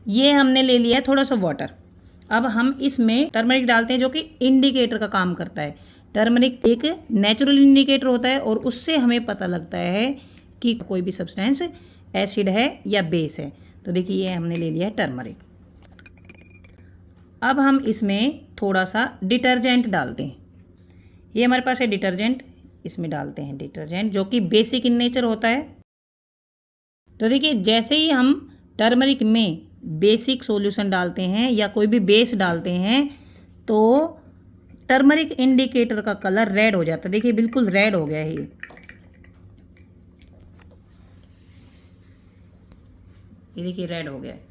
ये हमने ले लिया है थोड़ा सा वाटर। अब हम इसमें टर्मरिक डालते हैं जो कि इंडिकेटर का काम करता है। टर्मरिक एक नेचुरल इंडिकेटर होता है और उससे हमें पता लगता है कि कोई भी सब्सटेंस एसिड है या बेस है। तो देखिए ये हमने ले लिया है टर्मरिक। अब हम इसमें थोड़ा सा डिटर्जेंट डालते हैं। ये हमारे पास है डिटर्जेंट, इसमें डालते हैं डिटर्जेंट जो कि बेसिक इन नेचर होता है। तो देखिए जैसे ही हम टर्मरिक में बेसिक सॉल्यूशन डालते हैं या कोई भी बेस डालते हैं तो टर्मरिक इंडिकेटर का कलर रेड हो जाता है। देखिए बिल्कुल रेड हो गया है ये देखिए रेड हो गया है।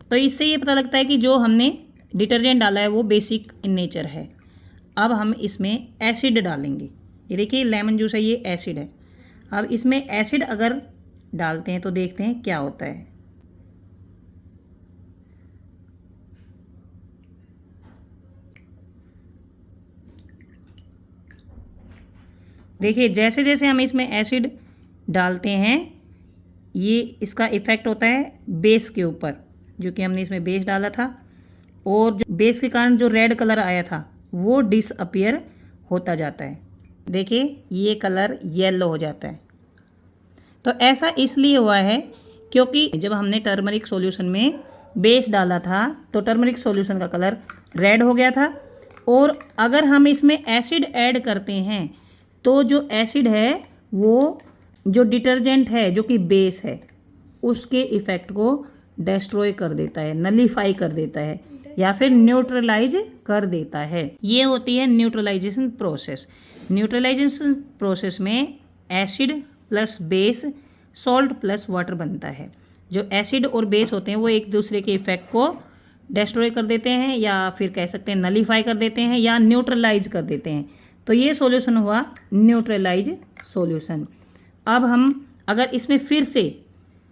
तो इससे ये पता लगता है कि जो हमने डिटर्जेंट डाला है वो बेसिक इन नेचर है। अब हम इसमें एसिड डालेंगे। ये देखिए लेमन जूस है, ये एसिड है। अब इसमें एसिड अगर डालते हैं तो देखते हैं क्या होता है। देखिए जैसे जैसे हम इसमें एसिड डालते हैं ये इसका इफ़ेक्ट होता है बेस के ऊपर, जो कि हमने इसमें बेस डाला था और जो बेस के कारण जो रेड कलर आया था वो डिसअपियर होता जाता है। देखिए ये कलर येलो हो जाता है। तो ऐसा इसलिए हुआ है क्योंकि जब हमने टर्मरिक सॉल्यूशन में बेस डाला था तो टर्मरिक सॉल्यूशन का कलर रेड हो गया था और अगर हम इसमें एसिड ऐड करते हैं तो जो एसिड है वो जो डिटर्जेंट है जो कि बेस है उसके इफ़ेक्ट को डिस्ट्रॉय कर देता है, नलीफाई कर देता है या फिर न्यूट्रलाइज कर देता है। ये होती है न्यूट्रलाइजेशन प्रोसेस। न्यूट्रलाइजेशन प्रोसेस में acid plus base salt plus water बनता है। जो एसिड और बेस होते हैं वो एक दूसरे के इफ़ेक्ट को डिस्ट्रॉय कर देते हैं या फिर कह सकते हैं नलीफाई कर देते हैं या न्यूट्रलाइज कर देते हैं। तो ये सॉल्यूशन हुआ न्यूट्रलाइज सॉल्यूशन। अब हम अगर इसमें फिर से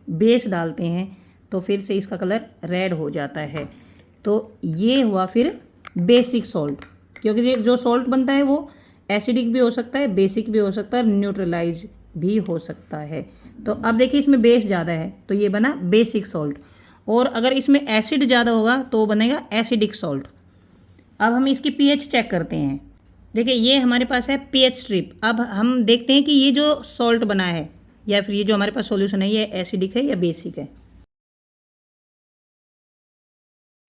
बेस डालते हैं तो फिर से इसका कलर रेड हो जाता है। तो ये हुआ फिर बेसिक सॉल्ट, क्योंकि जो सॉल्ट बनता है वो एसिडिक भी हो सकता है, बेसिक भी हो सकता है, न्यूट्रलाइज भी हो सकता है। तो अब देखिए इसमें बेस ज़्यादा है तो ये बना बेसिक सॉल्ट, और अगर इसमें एसिड ज़्यादा होगा तो बनेगा एसिडिक सॉल्ट। अब हम इसकी पीएच चेक करते हैं। देखिए ये हमारे पास है पीएच स्ट्रिप। अब हम देखते हैं कि ये जो सॉल्ट बना है या फिर ये जो हमारे पास सॉल्यूशन है ये एसिडिक है या बेसिक है।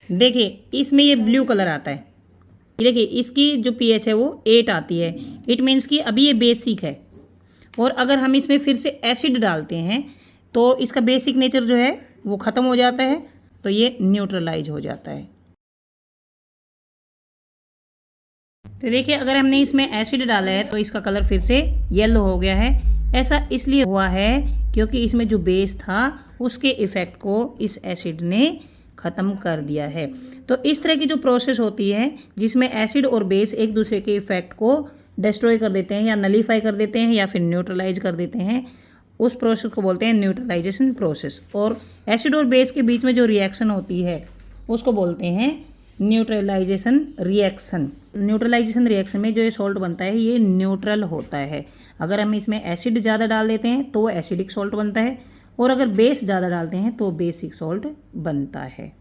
देखिए इसमें ये ब्लू कलर आता है। देखिए इसकी जो पीएच है वो 8 आती है। इट मीन्स कि अभी ये बेसिक है। और अगर हम इसमें फिर से एसिड डालते हैं तो इसका बेसिक नेचर जो है वो ख़त्म हो जाता है, तो ये न्यूट्रलाइज हो जाता है। तो देखिए अगर हमने इसमें एसिड डाला है तो इसका कलर फिर से येलो हो गया है। ऐसा इसलिए हुआ है क्योंकि इसमें जो बेस था उसके इफ़ेक्ट को इस एसिड ने ख़त्म कर दिया है। तो इस तरह की जो प्रोसेस होती है जिसमें एसिड और बेस एक दूसरे के इफ़ेक्ट को डिस्ट्रॉय कर देते हैं या नलीफाई कर देते हैं या फिर न्यूट्रलाइज कर देते हैं, उस प्रोसेस को बोलते हैं न्यूट्रलाइजेशन प्रोसेस। और एसिड और बेस के बीच में जो रिएक्शन होती है उसको बोलते हैं न्यूट्रलाइजेशन रिएक्शन। न्यूट्रलाइजेशन रिएक्शन में जो ये सॉल्ट बनता है ये न्यूट्रल होता है। अगर हम इसमें एसिड ज़्यादा डाल देते हैं तो वो एसिडिक सॉल्ट बनता है और अगर बेस ज़्यादा डालते हैं तो बेसिक सॉल्ट बनता है।